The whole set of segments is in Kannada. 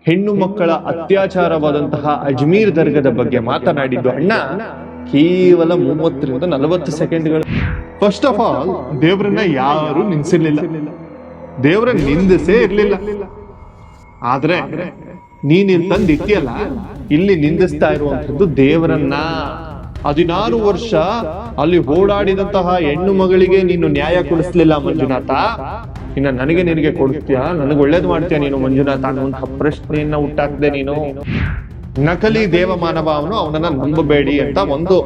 ಹೆಣ್ಣು ಮಕ್ಕಳ ಅತ್ಯಾಚಾರವಾದಂತಹ ಅಜ್ಮೀರ್ ದರ್ಗದ ಬಗ್ಗೆ ಮಾತನಾಡಿದ್ದು ಅಣ್ಣ ಕೇವಲ 30-40 ಸೆಕೆಂಡ್ಗಳು. ಫಸ್ಟ್ ಆಫ್ ಆಲ್, ದೇವರನ್ನ ಯಾರು ನಿಂದಿಸಿರ್ಲಿಲ್ಲ, ದೇವರ ನಿಂದಿಸೇ ಇರ್ಲಿಲ್ಲ. ಆದ್ರೆ ನೀನ್ ಇಲ್ಲಿ ತಂದಿಟ್ಟಿಯಲ್ಲ, ಇಲ್ಲಿ ನಿಂದಿಸ್ತಾ ಇರುವಂತದ್ದು ದೇವರನ್ನ. 16 ವರ್ಷ ಅಲ್ಲಿ ಓಡಾಡಿದಂತಹ ಹೆಣ್ಣು ಮಗಳಿಗೆ ನೀನು ನ್ಯಾಯ ಕೊಡಿಸ್ಲಿಲ್ಲ ಮಂಜುನಾಥ. ಇನ್ನ ನಿನಗೆ ಕೊಡ್ತೀಯಾ, ನನಗೆ ಒಳ್ಳೇದು ಮಾಡ್ತೀಯ ನೀನು ಮಂಜುನಾಥ ಅನ್ನುವಂತಹ ಪ್ರಶ್ನೆಯನ್ನ ಹುಟ್ಟಾಕ್ದೆ ನೀನು. ನಕಲಿ ದೇವ ಮಾನವ ಅವನನ್ನ ನಂಬಬೇಡಿ ಅಂತ ಒಂದು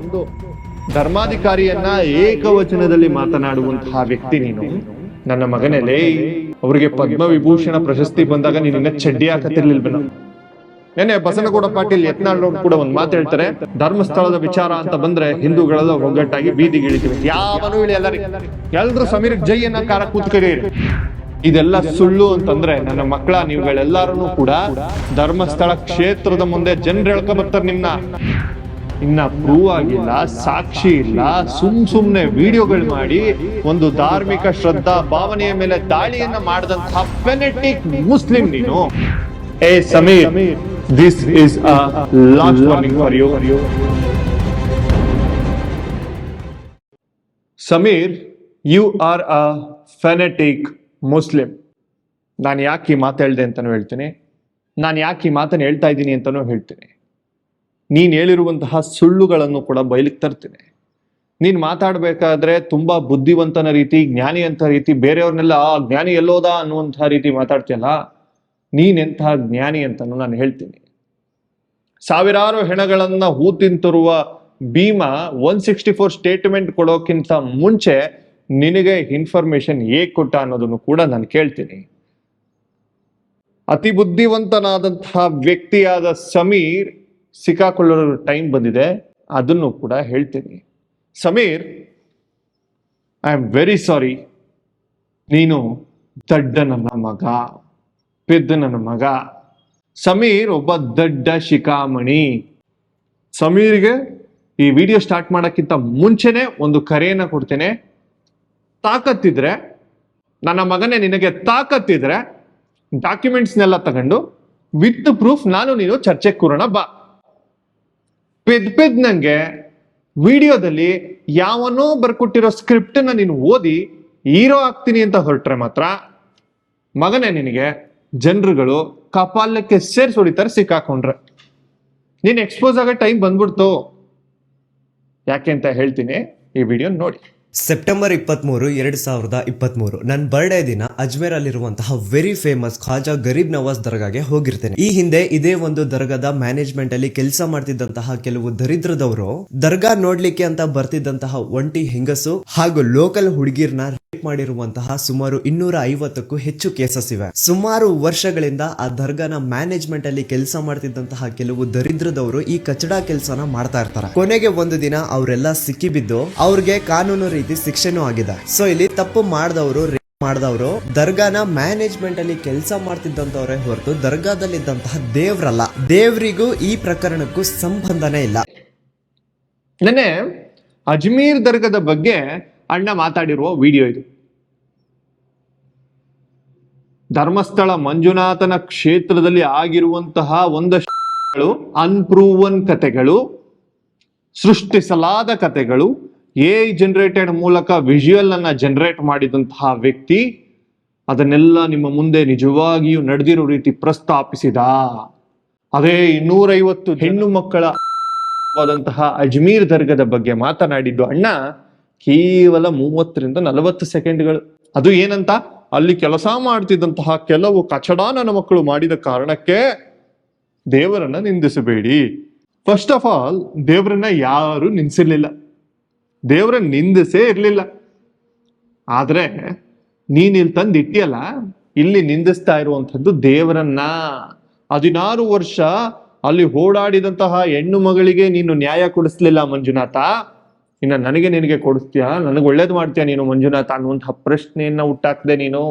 ಧರ್ಮಾಧಿಕಾರಿಯನ್ನ ಏಕವಚನದಲ್ಲಿ ಮಾತನಾಡುವಂತಹ ವ್ಯಕ್ತಿ ನೀನು. ನನ್ನ ಮಗನೇಲೇ, ಅವರಿಗೆ ಪದ್ಮವಿಭೂಷಣ ಪ್ರಶಸ್ತಿ ಬಂದಾಗ ನೀನಿನ್ನ ಚಡ್ಡಿ ಹಾಕತಿರ್ಲಿಲ್ವೇನೋ. ನೆನ್ನೆ ಬಸನಗೌಡ ಪಾಟೀಲ್ ಯತ್ನಾಳ್ ಕೂಡ ಒಂದ್ ಮಾತು ಹೇಳ್ತಾರೆ, ಧರ್ಮಸ್ಥಳದ ವಿಚಾರ ಅಂತ ಬಂದ್ರೆ ಹಿಂದೂಗಳೆಲ್ಲ ಒಗ್ಗಟ್ಟಾಗಿ ಬೀದಿಗೆ ಇಳಿತೀವಿ. ಯಾವನು ಇಳಿ, ಎಲ್ರು ಸಮೀರ್ ಜೈಯನ್ನ ಕಾರ ಕೂತ್ಕರೀರಿ. ಇದೆಲ್ಲ ಸುಳ್ಳು ಅಂತಂದ್ರೆ ನನ್ನ ಮಕ್ಕಳ, ನೀವುಗಳೆಲ್ಲಾರು ಕೂಡ ಧರ್ಮಸ್ಥಳ ಕ್ಷೇತ್ರದ ಮುಂದೆ ಜನರು ಹೇಳ್ಕೊ ಬರ್ತಾರೆ ನಿಮ್ನ. ಇನ್ನ ಪ್ರೂವ್ ಆಗಿಲ್ಲ, ಸಾಕ್ಷಿ ಇಲ್ಲ, ಸುಮ್ನೆ ವಿಡಿಯೋಗಳು ಮಾಡಿ ಒಂದು ಧಾರ್ಮಿಕ ಶ್ರದ್ಧಾ ಭಾವನೆಯ ಮೇಲೆ ದಾಳಿಯನ್ನ ಮಾಡಿದಂತಹ ಫೆನೆಟಿಕ್ ಮುಸ್ಲಿಂ ನೀನು. ಏ Sameer, this is a last warning for you. Sameer, you are a fanatic Muslim. ನಾನು ಯಾಕೆ ಈ ಮಾತು ಹೇಳ್ದೆ ಅಂತಾನು ಹೇಳ್ತೀನಿ, ನಾನು ಯಾಕೆ ಈ ಮಾತನ್ನು ಹೇಳ್ತಾ ಇದ್ದೀನಿ ಅಂತಾನು ಹೇಳ್ತೀನಿ. ನೀನು ಹೇಳಿರುವಂತಹ ಸುಳ್ಳುಗಳನ್ನು ಕೂಡ ಬಯಲಿಗೆ ತರ್ತೀನಿ. ನೀನು ಮಾತಾಡಬೇಕಾದ್ರೆ ತುಂಬಾ ಬುದ್ಧಿವಂತನ ರೀತಿ, ಜ್ಞಾನಿ ಅಂತ ರೀತಿ, ಬೇರೆಯವ್ರನ್ನೆಲ್ಲ ಜ್ಞಾನಿ ಎಲ್ಲೋದ ಅನ್ನುವಂತಹ ರೀತಿ ಮಾತಾಡ್ತೀಯಲ್ಲ, ನೀನೆಂತಹ ಜ್ಞಾನಿ ಅಂತಾನು ನಾನು ಹೇಳ್ತೀನಿ. ಸಾವಿರಾರು ಹೆಣಗಳನ್ನ ಹೂತಿಂತಿರುವ ಭೀಮ 164 ಸ್ಟೇಟ್ಮೆಂಟ್ ಕೊಡೋಕ್ಕಿಂತ ಮುಂಚೆ ನಿನಗೆ ಇನ್ಫಾರ್ಮೇಶನ್ ಹೇಗೆ ಕೊಟ್ಟ ಅನ್ನೋದನ್ನು ಕೂಡ ನಾನು ಕೇಳ್ತೀನಿ. ಅತಿ ಬುದ್ಧಿವಂತನಾದಂತಹ ವ್ಯಕ್ತಿಯಾದ ಸಮೀರ್ ಸಿಕ್ಕಾಕೊಳ್ಳೋ ಟೈಮ್ ಬಂದಿದೆ, ಅದನ್ನು ಕೂಡ ಹೇಳ್ತೀನಿ. Sameer, I am very sorry. ನೀನು ದಡ್ಡ ನನ್ನ ಮಗ, ಪೆದ್ದ ನನ್ನ ಮಗ. ಸಮೀರ್ ಒಬ್ಬ ದಡ್ಡ ಶಿಖಾಮಣಿ. ಸಮೀರ್ಗೆ ಈ ವಿಡಿಯೋ ಸ್ಟಾರ್ಟ್ ಮಾಡೋಕ್ಕಿಂತ ಮುಂಚೆನೆ ಒಂದು ಕರೆಯನ್ನ ಕೊಡ್ತೇನೆ. ತಾಕತ್ತಿದ್ರೆ, ನನ್ನ ಮಗನೇ ನಿನಗೆ ತಾಕತ್ತಿದ್ರೆ ಡಾಕ್ಯುಮೆಂಟ್ಸ್ನೆಲ್ಲ ತಗೊಂಡು ವಿತ್ ಪ್ರೂಫ್ ನಾನು ನೀನು ಚರ್ಚೆಗೆ ಕೂರೋಣ ಬಾ. ಪೆದ್ ನಂಗೆ ವಿಡಿಯೋದಲ್ಲಿ ಯಾವನೋ ಬರ್ಕೊಟ್ಟಿರೋ ಸ್ಕ್ರಿಪ್ಟನ್ನ ನೀನು ಓದಿ ಹೀರೋ ಆಗ್ತೀನಿ ಅಂತ ಹೊರಟ್ರೆ ಮಾತ್ರ ಮಗನೇ ನಿನಗೆ ಜನರುಗಳು ಕಪಾಲಕ್ಕೆ ಸೇರ್ಸಿ ಹೊಡಿತಾರೆ ಸಿಕ್ಕಾಕೊಂಡ್ರೆ. ನೀನು ಎಕ್ಸ್ಪೋಸ್ ಆಗೋ ಟೈಮ್ ಬಂದ್ಬಿಡ್ತು. ಯಾಕೆ ಅಂತ ಹೇಳ್ತೀನಿ, ಈ ವಿಡಿಯೋ ನೋಡಿ. ಸೆಪ್ಟೆಂಬರ್ 23, 2023 ನನ್ನ ಬರ್ಡೇ ದಿನ ಅಜ್ಮೇರ್ ಅಲ್ಲಿರುವಂತಹ ವೆರಿ ಫೇಮಸ್ ಖಾಜಾ ಗರೀಬ್ ನವಾಜ್ ದರ್ಗಾಗೆ ಹೋಗಿರ್ತೇನೆ. ಈ ಹಿಂದೆ ಇದೇ ಒಂದು ದರ್ಗಾದ ಮ್ಯಾನೇಜ್ಮೆಂಟ್ ಅಲ್ಲಿ ಕೆಲಸ ಮಾಡ್ತಿದ್ದಂತಹ ಕೆಲವು ದರಿದ್ರದವರು ದರ್ಗಾ ನೋಡ್ಲಿಕ್ಕೆ ಅಂತ ಬರ್ತಿದ್ದಂತಹ ಒಂಟಿ ಹೆಂಗಸು ಹಾಗೂ ಲೋಕಲ್ ಹುಡುಗಿರ್ನ ರೇಪ್ ಮಾಡಿರುವಂತಹ ಸುಮಾರು 250ಕ್ಕೂ ಹೆಚ್ಚು ಕೇಸಸ್ ಇವೆ. ಸುಮಾರು ವರ್ಷಗಳಿಂದ ಆ ದರ್ಗಾನ ಮ್ಯಾನೇಜ್ಮೆಂಟ್ ಅಲ್ಲಿ ಕೆಲಸ ಮಾಡ್ತಿದ್ದಂತಹ ಕೆಲವು ದರಿದ್ರದವರು ಈ ಕಚಡಾ ಕೆಲಸನ ಮಾಡ್ತಾ ಇರ್ತಾರೆ. ಕೊನೆಗೆ ಒಂದು ದಿನ ಅವರೆಲ್ಲ ಸಿಕ್ಕಿಬಿದ್ದು ಅವ್ರಿಗೆ ಕಾನೂನು ರೀತಿ ಶಿಕ್ಷೆನೂ ಆಗಿದೆ. ಸೊ ಇಲ್ಲಿ ತಪ್ಪು ಮಾಡಿದವರು, ಮಾಡಿದವರು ದರ್ಗಾನ ಮ್ಯಾನೇಜ್ಮೆಂಟ್ ಅಲ್ಲಿ ಕೆಲಸ ಮಾಡ್ತಿದ್ದಂತವ್ರೆ ಹೊರತು ದರ್ಗಾದಲ್ಲಿದ್ದಂತಹ ದೇವ್ರಲ್ಲ. ದೇವ್ರಿಗೂ ಈ ಪ್ರಕರಣಕ್ಕೂ ಸಂಬಂಧನೇ ಇಲ್ಲ. ನೆನ್ನೆ ಅಜ್ಮೀರ್ ದರ್ಗದ ಬಗ್ಗೆ ಅಣ್ಣ ಮಾತಾಡಿರುವ ವಿಡಿಯೋ ಇದು. ಧರ್ಮಸ್ಥಳ ಮಂಜುನಾಥನ ಕ್ಷೇತ್ರದಲ್ಲಿ ಆಗಿರುವಂತಹ ಒಂದಷ್ಟು ಅನ್ಪ್ರೂವನ್ ಕಥೆಗಳು, ಸೃಷ್ಟಿಸಲಾದ ಕಥೆಗಳು, AI ಜನರೇಟೆಡ್ ಮೂಲಕ ವಿಜುವಲ್ ಅನ್ನ ಜನರೇಟ್ ಮಾಡಿದಂತಹ ವ್ಯಕ್ತಿ ಅದನ್ನೆಲ್ಲ ನಿಮ್ಮ ಮುಂದೆ ನಿಜವಾಗಿಯೂ ನಡೆದಿರೋ ರೀತಿ ಪ್ರಸ್ತಾಪಿಸಿದ. ಅದೇ 250 ಹೆಣ್ಣು ಮಕ್ಕಳ ಅಜ್ಮೀರ್ ದರ್ಗದ ಬಗ್ಗೆ ಮಾತನಾಡಿದ್ದು ಅಣ್ಣ ಕೇವಲ 30-40 ಸೆಕೆಂಡ್ಗಳು. ಅದು ಏನಂತ, ಅಲ್ಲಿ ಕೆಲಸ ಮಾಡ್ತಿದ್ದಂತಹ ಕೆಲವು ಕಚಡಾ ನನ್ನ ಮಕ್ಕಳು ಮಾಡಿದ ಕಾರಣಕ್ಕೆ ದೇವರನ್ನ ನಿಂದಿಸಬೇಡಿ. ಫಸ್ಟ್ ಆಫ್ ಆಲ್, ದೇವರನ್ನ ಯಾರು ನಿಂದಿಸಿರ್ಲಿಲ್ಲ, ದೇವರ ನಿಂದಿಸೇ ಇರ್ಲಿಲ್ಲ. ಆದ್ರೆ ನೀನ್ ಇಲ್ಲಿ ತಂದಿಟ್ಟಿಯಲ್ಲ, ಇಲ್ಲಿ ನಿಂದಿಸ್ತಾ ಇರುವಂತದ್ದು ದೇವರನ್ನ. 16 ವರ್ಷ ಅಲ್ಲಿ ಓಡಾಡಿದಂತಹ ಹೆಣ್ಣು ಮಗಳಿಗೆ ನೀನು ನ್ಯಾಯ ಕೊಡಿಸ್ಲಿಲ್ಲ ಮಂಜುನಾಥ. ಇನ್ನ ನಿನಗೆ ಕೊಡಿಸ್ತೀಯಾ, ನನಗೆ ಒಳ್ಳೇದು ಮಾಡ್ತೀಯ ನೀನು ಮಂಜುನಾಥ ಅನ್ನುವಂತಹ ಪ್ರಶ್ನೆಯನ್ನ ಹುಟ್ಟಾಕ್ದೆ ನೀನು.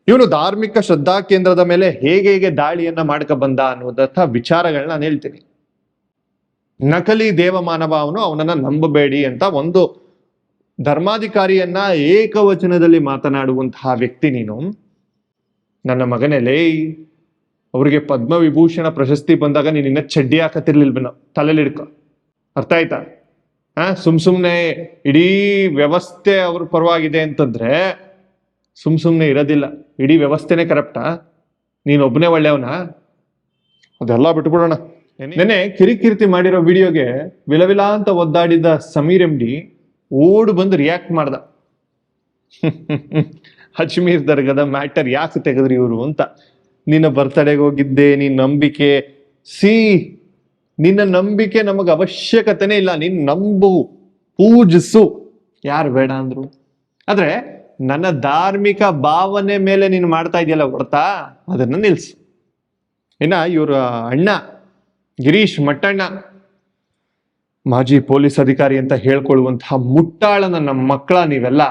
ಇವನು ಧಾರ್ಮಿಕ ಶ್ರದ್ಧಾ ಕೇಂದ್ರದ ಮೇಲೆ ಹೇಗೆ ದಾಳಿಯನ್ನ ಮಾಡ್ಕ ಬಂದ ಅನ್ನುವಂತಹ ವಿಚಾರಗಳನ್ನ ನಾನು ಹೇಳ್ತೀನಿ. ನಕಲಿ ದೇವ ಮಾನವ ಅವನನ್ನ ನಂಬಬೇಡಿ ಅಂತ ಒಂದು ಧರ್ಮಾಧಿಕಾರಿಯನ್ನ ಏಕವಚನದಲ್ಲಿ ಮಾತನಾಡುವಂತಹ ವ್ಯಕ್ತಿ ನೀನು. ನನ್ನ ಮಗನೇಲೇ, ಅವ್ರಿಗೆ ಪದ್ಮವಿಭೂಷಣ ಪ್ರಶಸ್ತಿ ಬಂದಾಗ ನೀನ್ ಇನ್ನ ಚಡ್ಡಿ ಹಾಕತಿರ್ಲಿಲ್ವೇನೋ, ತಲೆಲಿ ಹಿಡ್ಕೊ. ಅರ್ಥ ಆಯ್ತಾ? ಸುಮ್ನೆ ಇಡೀ ವ್ಯವಸ್ಥೆ ಅವ್ರ ಪರವಾಗಿದೆ ಅಂತಂದ್ರೆ ಸುಮ್ನೆ ಇರೋದಿಲ್ಲ. ಇಡೀ ವ್ಯವಸ್ಥೆನೇ ಕರಪ್ಟಾ? ನೀನೊಬ್ಬನೇ ಒಳ್ಳೆಯವನ? ಅದೆಲ್ಲ ಬಿಟ್ಬಿಡೋಣ. ನೆನೆ ಕಿರಿಕಿರಿತಿ ಮಾಡಿರೋ ವಿಡಿಯೋಗೆ ವಿಲವಿಲ ಅಂತ ಒದ್ದಾಡಿದ ಸಮೀರ್ MD ಓಡು ಬಂದು ರಿಯಾಕ್ಟ್ ಮಾಡ್ದ. ಅಜ್ಮೀರ್ ದರ್ಗದ ಮ್ಯಾಟರ್ ಯಾಕೆ ತೆಗೆದ್ರಿ ಇವರು ಅಂತ. ನಿನ್ನ ಬರ್ತಡೆಗೆ ಹೋಗಿದ್ದೆ, ನಿನ್ನ ನಂಬಿಕೆ, ನಿನ್ನ ನಂಬಿಕೆ ನಮಗ ಅವಶ್ಯಕತೆನೇ ಇಲ್ಲ. ನೀನ್ ನಂಬು, ಪೂಜಿಸು, ಯಾರು ಬೇಡ ಅಂದ್ರು. ಆದ್ರೆ ನನ್ನ ಧಾರ್ಮಿಕ ಭಾವನೆ ಮೇಲೆ ನೀನು ಮಾಡ್ತಾ ಇದೆಯಲ್ಲ ಹೊರತಾ, ಅದನ್ನ ನಿಲ್ಸು. ಇನ್ನ ಇವ್ರ ಅಣ್ಣ ಗಿರೀಶ್ ಮಟ್ಟಣ್ಣ, ಮಾಜಿ ಪೊಲೀಸ್ ಅಧಿಕಾರಿ ಅಂತ ಹೇಳ್ಕೊಳ್ಳುವಂತಹ ಮುಟ್ಟಾಳನ ನಮ್ಮ ಮಕ್ಕಳ ನೀವೆಲ್ಲ.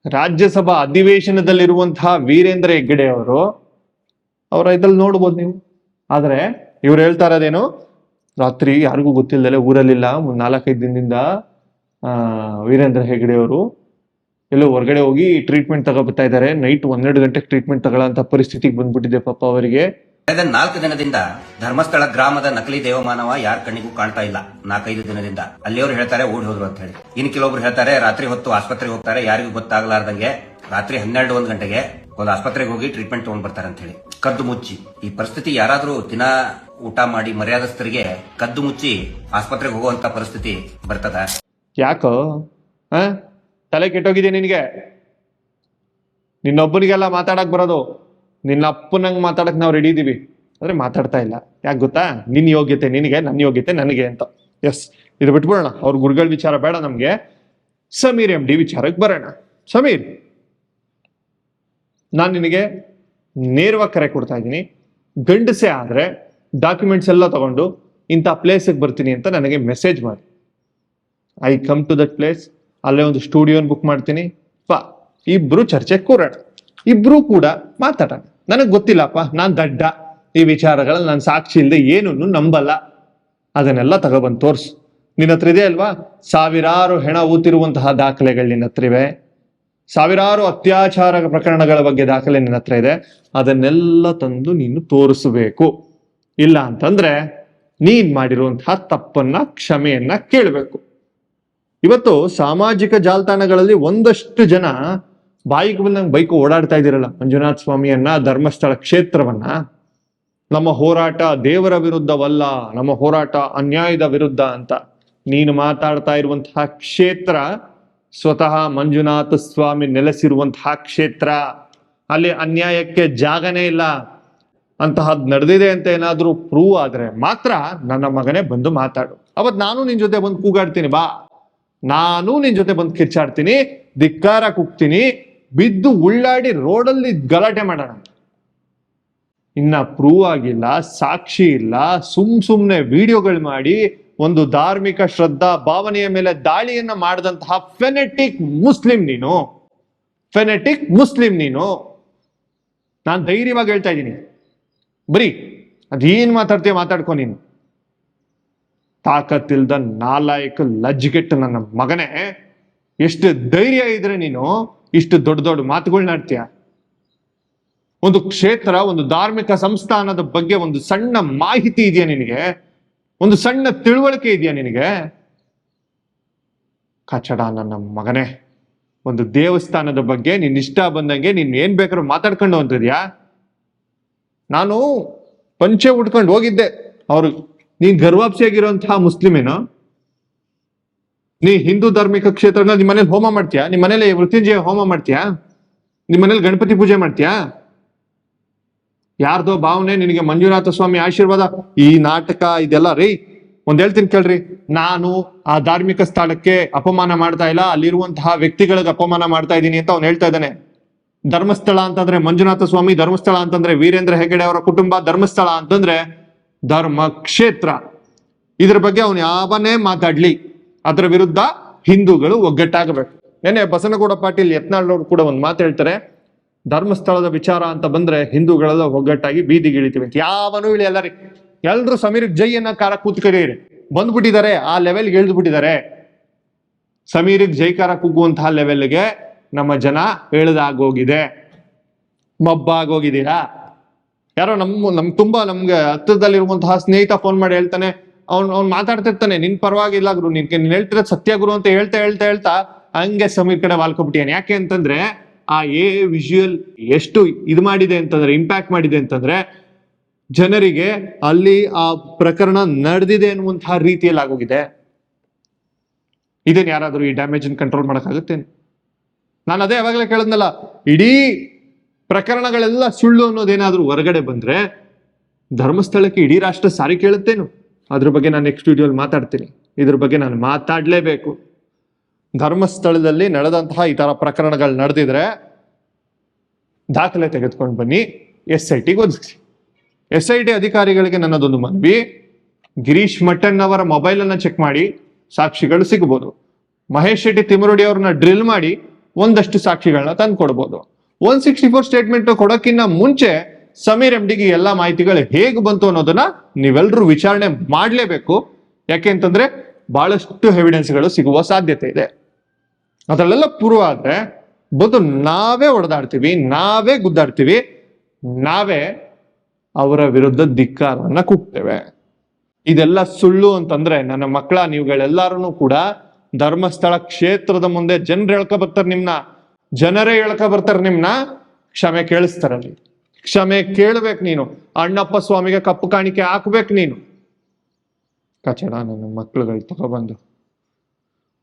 ರಾಜ್ಯಸಭಾ ಅಧಿವೇಶನದಲ್ಲಿರುವಂತಹ ವೀರೇಂದ್ರ ಹೆಗ್ಗಡೆ ಅವರು, ಅವರ ಇದ್ರಲ್ಲಿ ನೋಡ್ಬೋದು ನೀವು. ಆದ್ರೆ ಇವ್ರು ಹೇಳ್ತಾ ಇರೋದೇನು, ರಾತ್ರಿ ಯಾರಿಗೂ ಗೊತ್ತಿಲ್ಲದಲೆ ಊರಲ್ಲಿಲ್ಲ, 4-5 ದಿನದಿಂದ ವೀರೇಂದ್ರ ಹೆಗ್ಗಡೆ ಅವರು ಎಲ್ಲೋ ಹೊರಗಡೆ ಹೋಗಿ ಟ್ರೀಟ್ಮೆಂಟ್ ತಗೋಬರ್ತಾ ಇದ್ದಾರೆ. ನೈಟ್ 12 ಗಂಟೆಗೆ ಟ್ರೀಟ್ಮೆಂಟ್ ತಗೊಳ್ಳೋಂತ ಪರಿಸ್ಥಿತಿಗೆ ಬಂದ್ಬಿಟ್ಟಿದೆ ಪಾಪ ಅವರಿಗೆ. ಕಳೆದ 4 ದಿನದಿಂದ ಧರ್ಮಸ್ಥಳ ಗ್ರಾಮದ ನಕಲಿ ದೇವಮಾನವ ಯಾರ ಕಣ್ಣಿಗೂ ಕಾಣ್ತಾ ಇಲ್ಲ. 4-5 ದಿನದಿಂದ ಅಲ್ಲಿಯವರು ಹೇಳ್ತಾರೆ ಓಡಿ ಹೋದ್ರು ಅಂತ ಹೇಳಿ. ಇನ್ನು ಕೆಲವೊಬ್ರು ಹೇಳ್ತಾರೆ ರಾತ್ರಿ ಹೊತ್ತು ಆಸ್ಪತ್ರೆಗೆ ಹೋಗ್ತಾರೆ, ಯಾರಿಗೂ ಗೊತ್ತಾಗಲಾರ್ದಂಗೆ ರಾತ್ರಿ 12-1 ಗಂಟೆಗೆ ಒಂದು ಆಸ್ಪತ್ರೆಗೆ ಹೋಗಿ ಟ್ರೀಟ್ಮೆಂಟ್ ತಗೊಂಡ್ ಬರ್ತಾರೆ ಅಂತ ಹೇಳಿ. ಕದ್ದು ಮುಚ್ಚಿ ಈ ಪರಿಸ್ಥಿತಿ ಯಾರಾದ್ರೂ ದಿನ ಊಟ ಮಾಡಿ ಮರ್ಯಾದಸ್ಥರಿಗೆ ಕದ್ದು ಮುಚ್ಚಿ ಆಸ್ಪತ್ರೆಗೆ ಹೋಗುವಂತ ಪರಿಸ್ಥಿತಿ ಬರ್ತದ? ಯಾಕೋ ತಲೆ ಕೆಟ್ಟೋಗಿದೆ ನಿನ್ಗೆ? ನಿನ್ನೊಬ್ಬನಿಗೆಲ್ಲ ಮಾತಾಡಕ್ ಬರೋದು, ನಿನ್ನ ಅಪ್ಪನಂಗ್ ಮಾತಾಡಕ್ ನಾವು ರೆಡಿ ಇದೀವಿ, ಆದ್ರೆ ಮಾತಾಡ್ತಾ ಇಲ್ಲ. ಯಾಕೆ ಗೊತ್ತಾ? ನಿನ್ ಯೋಗ್ಯತೆ ನಿನಗೆ, ನನ್ನ ಯೋಗ್ಯತೆ ನನಗೆ ಅಂತ. ಎಸ್, ಇದು ಬಿಟ್ಬಿಡೋಣ. ಅವ್ರ ಗುರುಗಳ ವಿಚಾರ ಬೇಡ ನಮ್ಗೆ. ಸಮೀರ್ MD ವಿಚಾರಕ್ಕೆ ಬರೋಣ. ಸಮೀರ್, ನಾನು ನಿನಗೆ ನೇರವಾಗಿ ಕರೆ ಕೊಡ್ತಾ ಇದ್ದೀನಿ. ಗಂಡಸೆ ಆದ್ರೆ ಡಾಕ್ಯುಮೆಂಟ್ಸ್ ಎಲ್ಲ ತಗೊಂಡು ಇಂಥ ಪ್ಲೇಸಿಗೆ ಬರ್ತೀನಿ ಅಂತ ನನಗೆ ಮೆಸೇಜ್ ಮಾಡಿ. I come to that place. ಅಲ್ಲೇ ಒಂದು ಸ್ಟುಡಿಯೋನ್ ಬುಕ್ ಮಾಡ್ತೀನಿ. ಇಬ್ರು ಚರ್ಚೆ ಕೂರೋಣ, ಇಬ್ರು ಕೂಡ ಮಾತಾಡೋಣ. ನನಗೆ ಗೊತ್ತಿಲ್ಲಪ್ಪ, ನಾನ್ ದಡ್ಡ, ಈ ವಿಚಾರಗಳಲ್ಲಿ ನಾನು ಸಾಕ್ಷಿ ಇಲ್ಲದೆ ಏನನ್ನು ನಂಬಲ್ಲ. ಅದನ್ನೆಲ್ಲ ತಗೊಬಂದು ತೋರ್ಸು. ನಿನ್ನ ಹತ್ರ ಇದೆ ಅಲ್ವಾ? ಸಾವಿರಾರು ಹೆಣ ಊತಿರುವಂತಹ ದಾಖಲೆಗಳು ನಿನ್ನ ಹತ್ರ ಇವೆ. ಸಾವಿರಾರು ಅತ್ಯಾಚಾರ ಪ್ರಕರಣಗಳ ಬಗ್ಗೆ ದಾಖಲೆ ನಿನ್ನ ಹತ್ರ ಇದೆ. ಅದನ್ನೆಲ್ಲ ತಂದು ನೀನು ತೋರಿಸಬೇಕು. ಇಲ್ಲ ಅಂತಂದ್ರೆ ನೀನ್ ಮಾಡಿರುವಂತಹ ತಪ್ಪನ್ನ, ಕ್ಷಮೆಯನ್ನ ಕೇಳಬೇಕು. ಇವತ್ತು ಸಾಮಾಜಿಕ ಜಾಲತಾಣಗಳಲ್ಲಿ ಒಂದಷ್ಟು ಜನ ಬಾಯಿಗೆ ಬಂದಂಗೆ ಬೈಕ್ ಓಡಾಡ್ತಾ ಇದ್ದೀರಲ್ಲ ಮಂಜುನಾಥ ಸ್ವಾಮಿಯನ್ನ, ಧರ್ಮಸ್ಥಳ ಕ್ಷೇತ್ರವನ್ನ. ನಮ್ಮ ಹೋರಾಟ ದೇವರ ವಿರುದ್ಧವಲ್ಲ, ನಮ್ಮ ಹೋರಾಟ ಅನ್ಯಾಯದ ವಿರುದ್ಧ ಅಂತ. ನೀನು ಮಾತಾಡ್ತಾ ಇರುವಂತಹ ಕ್ಷೇತ್ರ ಸ್ವತಃ ಮಂಜುನಾಥ ಸ್ವಾಮಿ ನೆಲೆಸಿರುವಂತಹ ಕ್ಷೇತ್ರ. ಅಲ್ಲಿ ಅನ್ಯಾಯಕ್ಕೆ ಜಾಗನೇ ಇಲ್ಲ. ಅಂತಹದ್ ನಡೆದಿದೆ ಅಂತ ಏನಾದ್ರೂ ಪ್ರೂವ್ ಆದ್ರೆ ಮಾತ್ರ ನನ್ನ ಮಗನೇ ಬಂದು ಮಾತಾಡು. ಅವತ್ ನಾನು ನಿನ್ ಜೊತೆ ಬಂದು ಕೂಗಾಡ್ತೀನಿ. ಬಾ, ನಾನು ನಿನ್ ಜೊತೆ ಬಂದು ಕಿರ್ಚಾಡ್ತೀನಿ, ಧಿಕ್ಕಾರ ಕೂಗ್ತೀನಿ, ಬಿದ್ದು ಉಳ್ಳಾಡಿ ರೋಡಲ್ಲಿ ಗಲಾಟೆ ಮಾಡೋಣ. ಇನ್ನ ಪ್ರೂವ್ ಆಗಿಲ್ಲ, ಸಾಕ್ಷಿ ಇಲ್ಲ, ಸುಮ್ನೆ ವಿಡಿಯೋಗಳು ಮಾಡಿ ಒಂದು ಧಾರ್ಮಿಕ ಶ್ರದ್ಧಾ ಭಾವನೆಯ ಮೇಲೆ ದಾಳಿಯನ್ನ ಮಾಡಿದಂತಹ ಫೆನೆಟಿಕ್ ಮುಸ್ಲಿಂ ನೀನು. ಫೆನೆಟಿಕ್ ಮುಸ್ಲಿಂ ನೀನು. ನಾನು ಧೈರ್ಯವಾಗಿ ಹೇಳ್ತಾ ಇದ್ದೀನಿ. ಬರೀ ಅದೇನ್ ಮಾತಾಡ್ತೀಯ ಮಾತಾಡ್ಕೊ ನೀನು. ತಾಕತ್ತಿಲ್ದ ನಾಲಾಯಕ ಲಜ್ಜೆಗೆಟ್ಟು ನನ್ನ ಮಗನೇ, ಎಷ್ಟು ಧೈರ್ಯ ಇದ್ರೆ ನೀನು ಇಷ್ಟು ದೊಡ್ಡ ದೊಡ್ಡ ಮಾತುಗಳನ್ನಾಡ್ತೀಯ? ಒಂದು ಕ್ಷೇತ್ರ, ಒಂದು ಧಾರ್ಮಿಕ ಸಂಸ್ಥಾನದ ಬಗ್ಗೆ ಒಂದು ಸಣ್ಣ ಮಾಹಿತಿ ಇದೆಯಾ ನಿನಗೆ? ಒಂದು ಸಣ್ಣ ತಿಳುವಳಿಕೆ ಇದೆಯಾ ನಿನಗೆ? ಕಚಡ ನನ್ನ ಮಗನೇ. ಒಂದು ದೇವಸ್ಥಾನದ ಬಗ್ಗೆ ನಿನ್ ಇಷ್ಟ ಬಂದಂಗೆ ನೀನ್ ಏನ್ ಬೇಕಾದ್ರೂ ಮಾತಾಡ್ಕೊಂಡು ಅಂತಿದ್ಯಾ? ನಾನು ಪಂಚೆ ಉಟ್ಕೊಂಡು ಹೋಗಿದ್ದೆ. ಅವ್ರು, ನೀನ್ ಗರ್ವಾಪ್ಸಿಯಾಗಿರುವಂತಹ ಮುಸ್ಲಿಮೇನೋ? ನೀ ಹಿಂದೂ ಧಾರ್ಮಿಕ ಕ್ಷೇತ್ರಗಳಲ್ಲಿ ನಿಮ್ಮ ಮನೇಲಿ ಹೋಮ ಮಾಡ್ತೀಯಾ? ನಿಮ್ಮ ಮನೇಲಿ ಮೃತ್ಯುಂಜಯ ಹೋಮ ಮಾಡ್ತೀಯಾ? ನಿಮ್ಮ ಮನೇಲಿ ಗಣಪತಿ ಪೂಜೆ ಮಾಡ್ತೀಯಾ? ಯಾರ್ದೋ ಭಾವನೆ ನಿನಗೆ ಮಂಜುನಾಥ ಸ್ವಾಮಿ ಆಶೀರ್ವಾದ. ಈ ನಾಟಕ ಇದೆಲ್ಲ ರೀ, ಒಂದ್ ಹೇಳ್ತೀನಿ ಕೇಳ್ರಿ. ನಾನು ಆ ಧಾರ್ಮಿಕ ಸ್ಥಳಕ್ಕೆ ಅಪಮಾನ ಮಾಡ್ತಾ ಇಲ್ಲ, ಅಲ್ಲಿರುವಂತಹ ವ್ಯಕ್ತಿಗಳಿಗೆ ಅಪಮಾನ ಮಾಡ್ತಾ ಇದ್ದೀನಿ ಅಂತ ಅವ್ನು ಹೇಳ್ತಾ ಇದ್ದಾನೆ. ಧರ್ಮಸ್ಥಳ ಅಂತಂದ್ರೆ ಮಂಜುನಾಥ ಸ್ವಾಮಿ, ಧರ್ಮಸ್ಥಳ ಅಂತಂದ್ರೆ ವೀರೇಂದ್ರ ಹೆಗ್ಗಡೆ ಅವರ ಕುಟುಂಬ, ಧರ್ಮಸ್ಥಳ ಅಂತಂದ್ರೆ ಧರ್ಮ ಕ್ಷೇತ್ರ. ಇದ್ರ ಬಗ್ಗೆ ಅವನು ಯಾವನೇ ಮಾತಾಡ್ಲಿ, ಅದರ ವಿರುದ್ಧ ಹಿಂದೂಗಳು ಒಗ್ಗಟ್ಟಾಗಬೇಕು. ನೆನ್ನೆ ಬಸನಗೌಡ ಪಾಟೀಲ್ ಯತ್ನಾಳ್ ಅವರು ಕೂಡ ಒಂದು ಮಾತು ಹೇಳ್ತಾರೆ, ಧರ್ಮಸ್ಥಳದ ವಿಚಾರ ಅಂತ ಬಂದ್ರೆ ಹಿಂದೂಗಳೆಲ್ಲ ಒಗ್ಗಟ್ಟಾಗಿ ಬೀದಿಗೆ ಇಳಿತೀವಿ ಅಂತ. ಯಾವನೂ ಇಳಿಯಲ್ಲ ರೀ. ಎಲ್ರು ಸಮೀರ್ ಜೈಯನ್ನ ಕಾರ ಕೂತ್ಕರೀರಿ. ಬಂದ್ಬಿಟ್ಟಿದ್ದಾರೆ, ಆ ಲೆವೆಲ್ಗೆ ಇಳಿದು ಬಿಟ್ಟಿದ್ದಾರೆ. ಸಮೀರಿಗೆ ಜೈಕಾರ ಕೂಗುವಂತಹ ಲೆವೆಲ್ಗೆ ನಮ್ಮ ಜನ ಇಳಿದಾಗೋಗಿದೆ. ಮಬ್ಬಾಗೋಗಿದ್ದೀರಾ? ಯಾರೋ ತುಂಬಾ ನಮ್ಗೆ ಹತ್ತಿರದಲ್ಲಿರುವಂತಹ ಸ್ನೇಹಿತ ಫೋನ್ ಮಾಡಿ ಹೇಳ್ತಾನೆ, ಅವ್ನ್ ಮಾತಾಡ್ತಿರ್ತಾನೆ, ನಿನ್ ಪರವಾಗಿಲ್ಲ ಗುರು, ನೀನ್ ಹೇಳ್ತಿರೋದ್ ಸತ್ಯ ಗುರು ಅಂತ ಹೇಳ್ತಾ ಹಂಗೆ ಸಮೀರ್ ಕಡೆ ವಾಲ್ಕೊಬಿಟ್ಟಿಯಾನೆ. ಯಾಕೆ ಅಂತಂದ್ರೆ ಆ ವಿಜುವಲ್ ಎಷ್ಟು ಇದು ಮಾಡಿದೆ ಅಂತಂದ್ರೆ, ಇಂಪ್ಯಾಕ್ಟ್ ಮಾಡಿದೆ ಅಂತಂದ್ರೆ, ಜನರಿಗೆ ಅಲ್ಲಿ ಆ ಪ್ರಕರಣ ನಡೆದಿದೆ ಅನ್ನುವಂತಹ ರೀತಿಯಲ್ಲಿ ಆಗೋಗಿದೆ. ಇದೇನ್ ಯಾರಾದ್ರೂ ಈ ಡ್ಯಾಮೇಜ್ ಕಂಟ್ರೋಲ್ ಮಾಡಕ್ಕಾಗುತ್ತೆ? ನಾನು ಅದೇ ಯಾವಾಗಲೇ ಕೇಳದ್ನಲ್ಲ, ಇಡೀ ಪ್ರಕರಣಗಳೆಲ್ಲ ಸುಳ್ಳು ಅನ್ನೋದೇನಾದ್ರೂ ಹೊರಗಡೆ ಬಂದ್ರೆ ಧರ್ಮಸ್ಥಳಕ್ಕೆ ಇಡೀ ರಾಷ್ಟ್ರ ಸಾರಿ ಕೇಳುತ್ತೇನು? ಅದ್ರ ಬಗ್ಗೆ ನಾನು ನೆಕ್ಸ್ಟ್ ವಿಡಿಯೋಲಿ ಮಾತಾಡ್ತೀನಿ. ಇದ್ರ ಬಗ್ಗೆ ನಾನು ಮಾತಾಡ್ಲೇಬೇಕು. ಧರ್ಮಸ್ಥಳದಲ್ಲಿ ನಡೆದಂತಹ ಈ ತರ ಪ್ರಕರಣಗಳು ನಡೆದಿದ್ರೆ ದಾಖಲೆ ತೆಗೆದುಕೊಂಡು ಬನ್ನಿ, SIT ಒದಗಿಸಿ. SIT ಅಧಿಕಾರಿಗಳಿಗೆ ನನ್ನದೊಂದು ಮನವಿ, ಗಿರೀಶ್ ಮಟ್ಟನ್ ಅವರ ಮೊಬೈಲ್ ಅನ್ನ ಚೆಕ್ ಮಾಡಿ ಸಾಕ್ಷಿಗಳು ಸಿಗಬಹುದು. ಮಹೇಶ್ ಶೆಟ್ಟಿ ತಿಮರೋಡಿ ಅವ್ರನ್ನ ಡ್ರಿಲ್ ಮಾಡಿ ಒಂದಷ್ಟು ಸಾಕ್ಷಿಗಳನ್ನ ತಂದು ಕೊಡ್ಬೋದು. 164 ಸ್ಟೇಟ್ಮೆಂಟ್ ಕೊಡೋಕ್ಕಿಂತ ಮುಂಚೆ ಸಮೀರ್ MDಗೆ ಎಲ್ಲಾ ಮಾಹಿತಿಗಳು ಹೇಗೆ ಬಂತು ಅನ್ನೋದನ್ನ ನೀವೆಲ್ಲರೂ ವಿಚಾರಣೆ ಮಾಡ್ಲೇಬೇಕು. ಯಾಕೆ ಅಂತಂದ್ರೆ ಬಹಳಷ್ಟು ಎವಿಡೆನ್ಸ್ಗಳು ಸಿಗುವ ಸಾಧ್ಯತೆ ಇದೆ. ಅದರಲ್ಲೆಲ್ಲ ಪೂರ್ವ ಆದ್ರೆ ಬಂದು ನಾವೇ ಹೊಡೆದಾಡ್ತೀವಿ, ನಾವೇ ಗುದ್ದಾಡ್ತೀವಿ, ನಾವೇ ಅವರ ವಿರುದ್ಧ ಧಿಕ್ಕಾರವನ್ನ ಕೂಗ್ತೇವೆ. ಇದೆಲ್ಲ ಸುಳ್ಳು ಅಂತಂದ್ರೆ ನನ್ನ ಮಕ್ಕಳ, ನೀವುಗಳೆಲ್ಲಾರು ಕೂಡ ಧರ್ಮಸ್ಥಳ ಕ್ಷೇತ್ರದ ಮುಂದೆ ಜನರೇ ಹೇಳ್ಕ ಬರ್ತಾರೆ ನಿಮ್ನ ಕ್ಷಮೆ ಕೇಳಿಸ್ತಾರಲ್ಲಿ. ಕ್ಷಮೆ ಕೇಳ್ಬೇಕು ನೀನು. ಅಣ್ಣಪ್ಪ ಸ್ವಾಮಿಗೆ ಕಪ್ಪು ಕಾಣಿಕೆ ಹಾಕ್ಬೇಕು ನೀನು. ಕಚಡ ನನ್ನ ಮಕ್ಕಳುಗಳು ತಗೊಬಂದು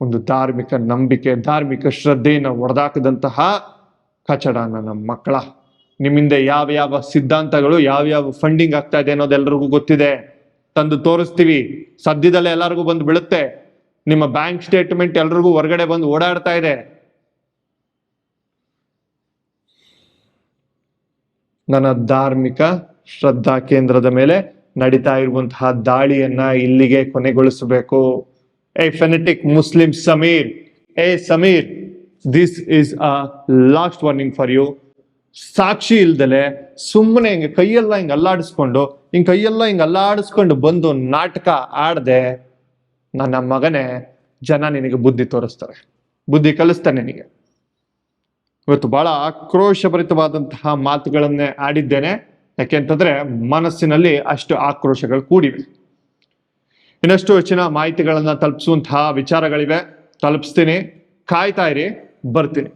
ಒಂದು ಧಾರ್ಮಿಕ ನಂಬಿಕೆ, ಧಾರ್ಮಿಕ ಶ್ರದ್ಧೆಯನ್ನು ಹೊಡೆದಾಕದಂತಹ ಕಚಡ ನನ್ನ ಮಕ್ಕಳ. ನಿಮ್ಮಿಂದ ಯಾವ ಸಿದ್ಧಾಂತಗಳು, ಯಾವ ಫಂಡಿಂಗ್ ಆಗ್ತಾ ಇದೆ ಅನ್ನೋದೆಲ್ಲರಿಗೂ ಗೊತ್ತಿದೆ. ತಂದು ತೋರಿಸ್ತೀವಿ. ಸದ್ಯದಲ್ಲೇ ಎಲ್ಲರಿಗೂ ಬಂದು ಬೀಳುತ್ತೆ. ನಿಮ್ಮ ಬ್ಯಾಂಕ್ ಸ್ಟೇಟ್ಮೆಂಟ್ ಎಲ್ರಿಗೂ ಹೊರಗಡೆ ಬಂದು ಓಡಾಡ್ತಾ ಇದೆ. ನನ್ನ ಧಾರ್ಮಿಕ ಶ್ರದ್ಧಾ ಕೇಂದ್ರದ ಮೇಲೆ ನಡೀತಾ ಇರುವಂತಹ ದಾಳಿಯನ್ನ ಇಲ್ಲಿಗೆ ಕೊನೆಗೊಳಿಸಬೇಕು. Fanatic Muslim Sameer, Sameer, this is a last warning for you. ಸಾಕ್ಷಿ ಇಲ್ದಲೆ ಸುಮ್ಮನೆ ಹಿಂಗೆ ಕೈಯೆಲ್ಲ ಹಿಂಗೆ ಅಲ್ಲಾಡಿಸ್ಕೊಂಡು ಬಂದು ನಾಟಕ ಆಡದೆ ನನ್ನ ಮಗನೇ, ಜನ ನಿನಗೆ ಬುದ್ಧಿ ತೋರಿಸ್ತಾರೆ, ಬುದ್ಧಿ ಕಲಿಸ್ತಾನೆ ನಿನಗೆ. ಇವತ್ತು ಬಹಳ ಆಕ್ರೋಶಭರಿತವಾದಂತಹ ಮಾತುಗಳನ್ನೇ ಆಡಿದ್ದೇನೆ. ಯಾಕೆಂತಂದ್ರೆ ಮನಸ್ಸಿನಲ್ಲಿ ಅಷ್ಟು ಆಕ್ರೋಶಗಳು ಕೂಡಿವೆ. ಇನ್ನಷ್ಟು ಹೆಚ್ಚಿನ ಮಾಹಿತಿಗಳನ್ನ ತಲುಪಿಸುವಂತಹ ವಿಚಾರಗಳಿವೆ, ತಲುಪಿಸ್ತೀನಿ. ಕಾಯ್ತಾ ಇರಿ, ಬರ್ತೀನಿ.